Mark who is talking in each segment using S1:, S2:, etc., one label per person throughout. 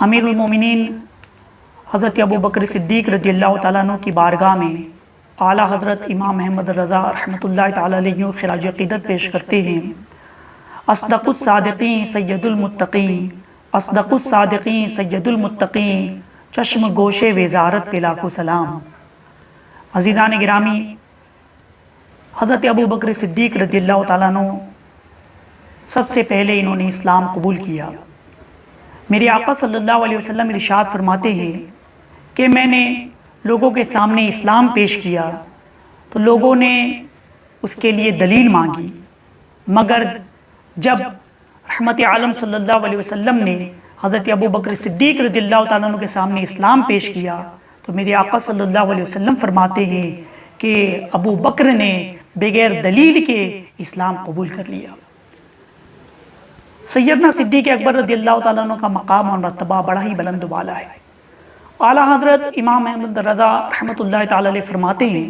S1: امیر المومنین حضرت ابو بکر صدیق رضی اللہ تعالیٰ عنہ کی بارگاہ میں اعلیٰ حضرت امام احمد رضا رحمۃ اللہ تعالیٰ علیہ خراج عقیدت پیش کرتے ہیں۔ اصدق الصادقین سید المتقین، اصدق الصادقین سید المتقین، چشم گوشے وزارت پہ لاکھوں سلام۔ عزیزان گرامی، حضرت ابو بکر صدیق رضی اللہ تعالیٰ عنہ سب سے پہلے انہوں نے اسلام قبول کیا۔ میرے آقا صلی اللہ علیہ وسلم ارشاد فرماتے ہیں کہ میں نے لوگوں کے سامنے اسلام پیش کیا تو لوگوں نے اس کے لیے دلیل مانگی، مگر جب رحمت عالم صلی اللہ علیہ وسلم نے حضرت ابو بکر صدیق رضی اللہ تعالیٰ عنہ کے سامنے اسلام پیش کیا تو میرے آقا صلی اللہ علیہ وسلم فرماتے ہیں کہ ابو بکر نے بغیر دلیل کے اسلام قبول کر لیا۔ سیدنا صدیق اکبر رضی اللہ تعالیٰ عنہ کا مقام اور مرتبہ بڑا ہی بلند و بالا ہے۔ اعلیٰ حضرت امام احمد رضا رحمۃ اللہ تعالیٰ علیہ فرماتے ہیں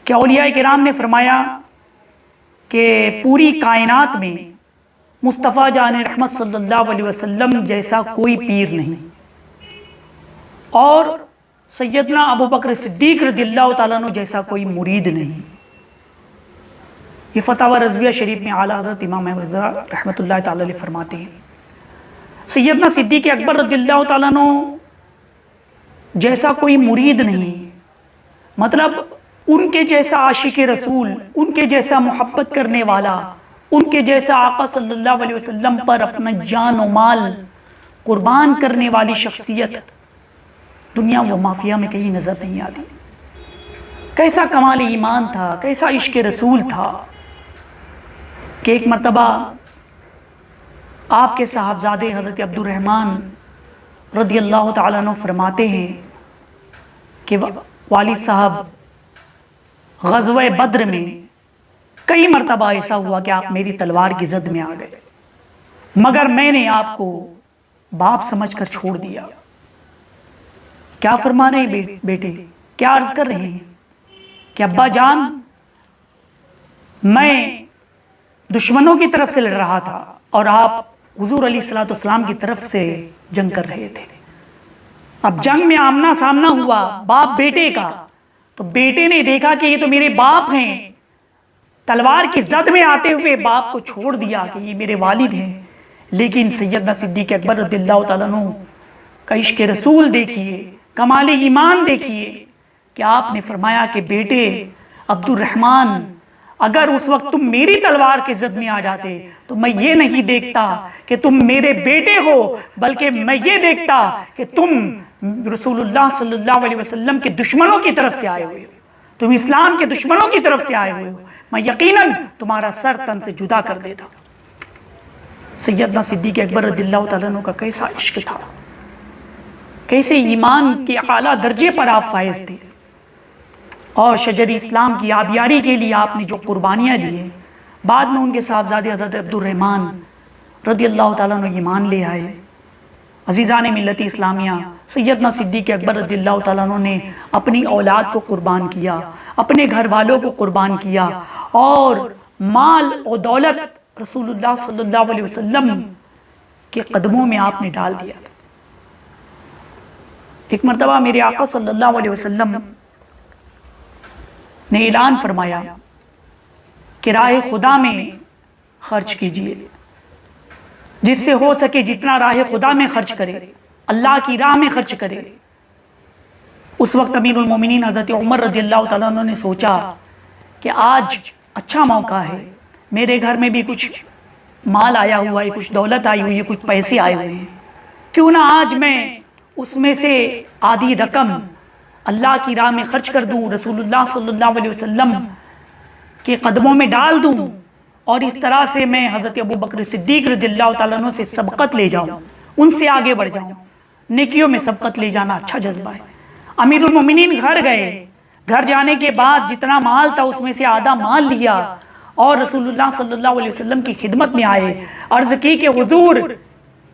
S1: کہ اولیاء کرام نے فرمایا کہ پوری کائنات میں مصطفیٰ جان رحمت صلی اللہ علیہ وسلم جیسا کوئی پیر نہیں، اور سیدنا ابو بکر صدیق رضی اللہ تعالیٰ عنہ جیسا کوئی مرید نہیں۔ یہ فتاوی رضویہ شریف میں اعلیٰ حضرت امام احمد رضا رحمۃ اللہ تعالیٰ علیہ فرماتے ہیں سیدنا صدیق اکبر رضی اللہ تعالیٰ عنہ جیسا کوئی مرید نہیں، مطلب ان کے جیسا عاشق رسول، ان کے جیسا محبت کرنے والا، ان کے جیسا آقا صلی اللہ علیہ وسلم پر اپنا جان و مال قربان کرنے والی شخصیت دنیا و مافیا میں کہیں نظر نہیں آتی۔ کیسا کمال ایمان تھا، کیسا عشق رسول تھا کہ ایک مرتبہ آپ کے صاحبزادے حضرت عبد الرحمن رضی اللہ تعالیٰ عنہ فرماتے ہیں کہ والد صاحب غزوہ بدر میں کئی مرتبہ ایسا ہوا کہ آپ میری تلوار کی زد میں آ گئے، مگر میں نے آپ کو باپ سمجھ کر چھوڑ دیا۔ کیا فرما رہے ہیں بیٹے، کیا عرض کر رہے ہیں کہ ابا جان میں دشمنوں کی طرف سے لڑ رہا تھا اور آپ حضور علیہ الصلوۃ والسلام کی طرف سے جنگ کر رہے تھے۔ اب جنگ میں آمنا سامنا ہوا باپ بیٹے کا، تو بیٹے نے دیکھا کہ یہ تو میرے باپ ہیں، تلوار کی زد میں آتے ہوئے باپ کو چھوڑ دیا کہ یہ میرے والد ہیں۔ لیکن سیدنا صدیق اکبر رضی اللہ تعالیٰ عنہ کا عشق رسول دیکھیے، کمال ایمان دیکھیے کہ آپ نے فرمایا کہ بیٹے عبد الرحمن، اگر اس وقت تم میری تلوار کے زد میں آ جاتے تو میں یہ نہیں دیکھتا کہ تم میرے بیٹے ہو، بلکہ میں یہ دیکھتا کہ تم رسول اللہ صلی اللہ علیہ وسلم کے دشمنوں کی طرف سے آئے ہوئے ہو، تم اسلام کے دشمنوں کی طرف سے آئے ہوئے ہو، میں یقیناً تمہارا سر تن سے جدا کر دیتا۔ سیدنا صدیق اکبر رضی اللہ تعالیٰ عنہ کا کیسا عشق تھا، کیسے ایمان کے اعلیٰ درجے پر آپ فائز تھے، اور شجر اسلام کی آبیاری کے لیے آپ نے جو قربانیاں دی ہیں، بعد میں ان کے صاحبزادے حضرت عبد الرحمن رضی اللہ تعالیٰ عنہ ایمان لے آئے۔ عزیزان ملت اسلامیہ، سیدنا صدیق اکبر رضی اللہ تعالیٰ عنہ نے اپنی اولاد کو قربان کیا، اپنے گھر والوں کو قربان کیا، اور مال و دولت رسول اللہ صلی اللہ علیہ وسلم کے قدموں میں آپ نے ڈال دیا۔ ایک مرتبہ میرے آقا صلی اللہ علیہ وسلم نے اعلان فرمایا کہ راہ خدا میں خرچ کیجئے، جس سے ہو سکے جتنا راہ خدا میں خرچ کرے، اللہ کی راہ میں خرچ کرے۔ اس وقت امیر المومنین حضرت عمر رضی اللہ تعالیٰ عنہ نے سوچا کہ آج اچھا موقع ہے، میرے گھر میں بھی کچھ مال آیا ہوا ہے، کچھ دولت آئی ہوئی ہے، کچھ پیسے آئے ہوئے ہیں، کیوں نہ آج میں اس میں سے آدھی رقم اللہ کی راہ میں خرچ کر دوں، رسول اللہ صلی اللہ علیہ وسلم کے قدموں میں ڈال دوں، اور اس طرح سے میں حضرت ابو بکر صدیق رضی اللہ تعالیٰ عنہ سے سبقت لے جاؤں، ان سے آگے بڑھ جاؤں۔ نیکیوں میں سبقت لے جانا اچھا جذبہ ہے۔ امیر المومنین گھر گئے، گھر جانے کے بعد جتنا مال تھا اس میں سے آدھا مال لیا اور رسول اللہ صلی اللہ علیہ وسلم کی خدمت میں آئے، عرض کی کہ حضور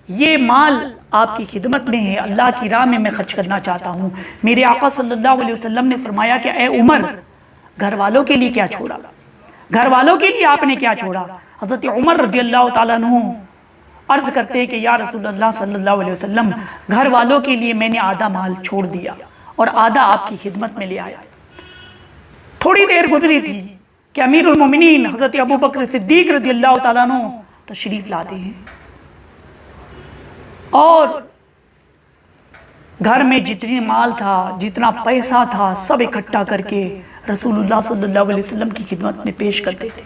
S1: یہ مال آپ کی خدمت میں ہے، اللہ کی راہ میں خرچ کرنا چاہتا ہوں۔ میرے آقا صلی اللہ علیہ وسلم نے فرمایا کہ اے عمر، گھر والوں کے لیے کیا چھوڑا؟ گھر والوں کے لیے آپ نے کیا چھوڑا؟ حضرت عمر رضی اللہ تعالیٰ عنہ عرض کرتے کہ یا رسول اللہ صلی اللہ علیہ وسلم، گھر والوں کے لیے میں نے آدھا مال چھوڑ دیا اور آدھا آپ کی خدمت میں لے آیا۔ تھوڑی دیر گزری تھی کہ امیر المومنین حضرت ابو بکر صدیق رضی اللہ تعالیٰ عنہ تشریف لاتے ہیں، اور گھر میں جتنی مال تھا، جتنا پیسہ تھا، سب اکٹھا کر کے رسول اللہ صلی اللہ علیہ وسلم کی خدمت میں پیش کرتے تھے۔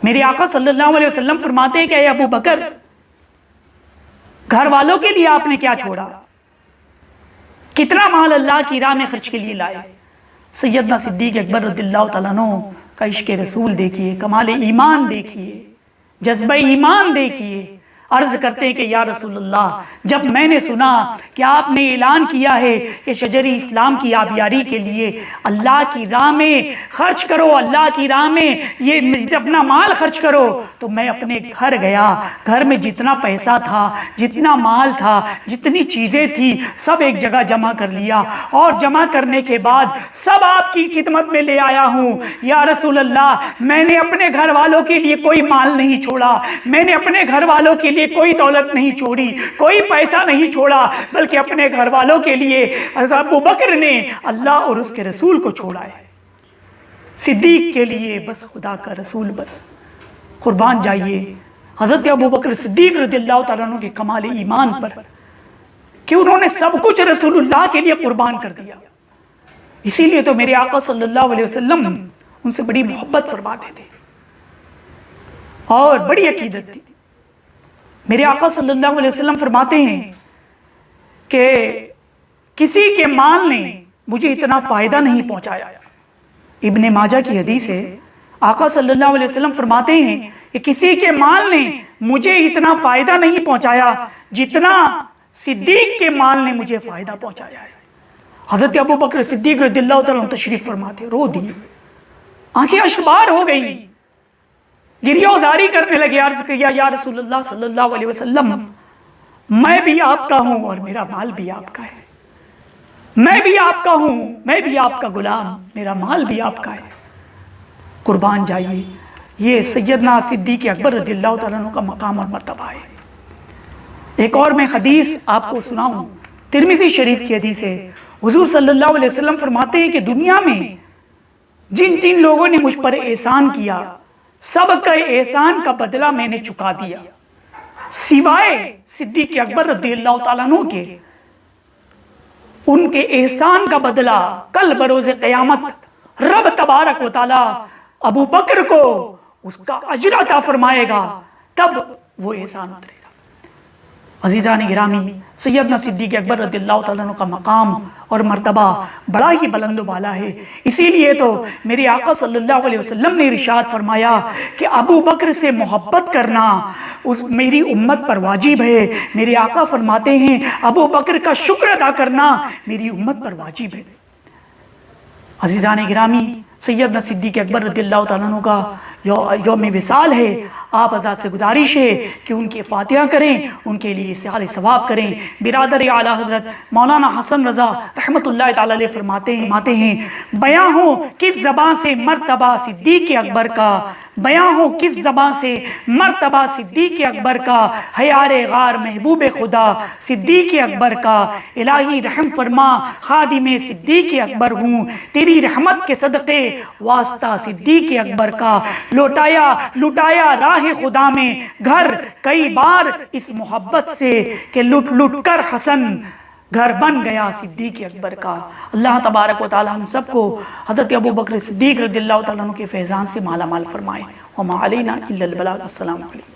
S1: میرے آقا صلی اللہ علیہ وسلم فرماتے ہیں کہ اے ابو بکر، گھر والوں کے لیے آپ نے کیا چھوڑا؟ کتنا مال اللہ کی راہ میں خرچ کے لیے لائے؟ سیدنا صدیق اکبر رضی اللہ تعالیٰ عنہ کا عشق رسول دیکھیے، کمال ایمان دیکھیے، جذبہ ایمان دیکھیے۔ عرض کرتے ہیں کہ یا رسول اللہ، جب میں نے سنا کہ آپ نے اعلان کیا ہے کہ شجر اسلام کی آبیاری کے لیے اللہ کی راہ میں خرچ کرو، اللہ کی راہ میں یہ اپنا مال خرچ کرو، تو میں اپنے گھر گیا۔ گھر میں جتنا پیسہ تھا، جتنا مال تھا، جتنی چیزیں تھی، سب ایک جگہ جمع کر لیا، اور جمع کرنے کے بعد سب آپ کی خدمت میں لے آیا ہوں۔ یا رسول اللہ، میں نے اپنے گھر والوں کے لیے کوئی مال نہیں چھوڑا، میں نے اپنے گھر والوں کے لیے کوئی دولت نہیں چھوڑی، کوئی پیسہ نہیں چھوڑا، بلکہ اپنے گھر والوں کے لیے ابو بکر نے اللہ اور اس کے رسول کو چھوڑا ہے۔ صدیق کے لیے بس خدا کا رسول بس۔ قربان جائیے حضرت ابو بکر صدیق رضی اللہ تعالیٰ عنہ کے کمال ایمان پر کہ انہوں نے سب کچھ رسول اللہ کے لیے قربان کر دیا۔ اسی لیے تو میرے آقا صلی اللہ علیہ وسلم ان سے بڑی محبت فرماتے تھے اور بڑی عقیدت تھی۔ میرے آقا صلی اللہ علیہ وسلم فرماتے ہیں کہ کسی کے مال نے مجھے اتنا فائدہ نہیں پہنچایا۔ ابن ماجہ کی حدیث ہے، آقا صلی اللہ علیہ وسلم فرماتے ہیں کہ کسی کے مال نے مجھے اتنا فائدہ نہیں پہنچایا جتنا صدیق کے مال نے مجھے فائدہ پہنچایا ہے۔ حضرت ابو بکر صدیق رضی اللہ تعالیٰ عنہ تشریف فرماتے، رو دی، آنکھیں اشکبار ہو گئی، گریہ وزاری کرنے لگے۔ عرض کیا یا رسول اللہ صلی اللہ علیہ وسلم، میں بھی آپ کا ہوں اور میرا مال بھی آپ کا ہے، میں بھی آپ کا ہوں، میں بھی آپ کا غلام، میرا مال بھی آپ کا ہے۔ قربان جائیے، یہ سیدنا صدیق اکبر رضی اللہ تعالیٰ عنہ کا مقام اور مرتبہ ہے۔ ایک اور میں حدیث آپ کو سناؤں، ترمذی شریف کی حدیث ہے۔ حضور صلی اللہ علیہ وسلم فرماتے ہیں کہ دنیا میں جن جن لوگوں نے مجھ پر احسان کیا، سب کا احسان کا بدلہ میں نے چکا دیا، سوائے صدیق اکبر رضی اللہ تعالیٰ عنہ کے۔ ان کے احسان کا بدلہ کل بروز قیامت رب تبارک و تعالیٰ ابو بکر کو اس کا اجر عطا فرمائے گا، تب وہ احسان اترے گا۔ عزیزان گرامی، سیدنا صدیق اکبر رضی اللہ تعالیٰ عنہ کا مقام اور مرتبہ بڑا ہی بلند و بالا ہے۔ اسی لیے تو میرے آقا صلی اللہ علیہ وسلم نے ارشاد فرمایا کہ ابو بکر سے محبت کرنا میری امت پر واجب ہے۔ میرے آقا فرماتے ہیں ابو بکر کا شکر ادا کرنا میری امت پر واجب ہے۔ عزیزان گرامی، سیدنا صدیق اکبر رضی اللہ تعالیٰ عنہ کا یوم وصال ہے۔ آپ حضرات سے گزارش ہے کہ ان کی فاتحہ کریں، ان کے لیے استحال ثواب کریں۔ برادر اعلیٰ حضرت مولانا حسن رضا رحمۃ اللہ تعالیٰ علیہ فرماتے ہیں بیاں ہو کس زبان سے مرتبہ صدیق اکبر کا، بیاں ہو کس زبان سے مرتبہ صدیق اکبر کا، حیار غار محبوب خدا صدیق اکبر کا، الہی رحم فرما خادم صدیق اکبر ہوں، تیری رحمت کے صدقے واسطہ صدیق اکبر کا، لٹایا راہ خدا میں گھر کئی بار اس محبت سے کہ لٹ لٹ کر حسن گھر بن گیا صدیق اکبر کا۔ اللہ تبارک و تعالی ہم سب کو حضرت ابو بکر صدیق رضی اللہ تعالیٰ عنہ کے فیضان سے مالا مال فرمائے۔ وما علینا الا البلاغ۔ السلام علیکم۔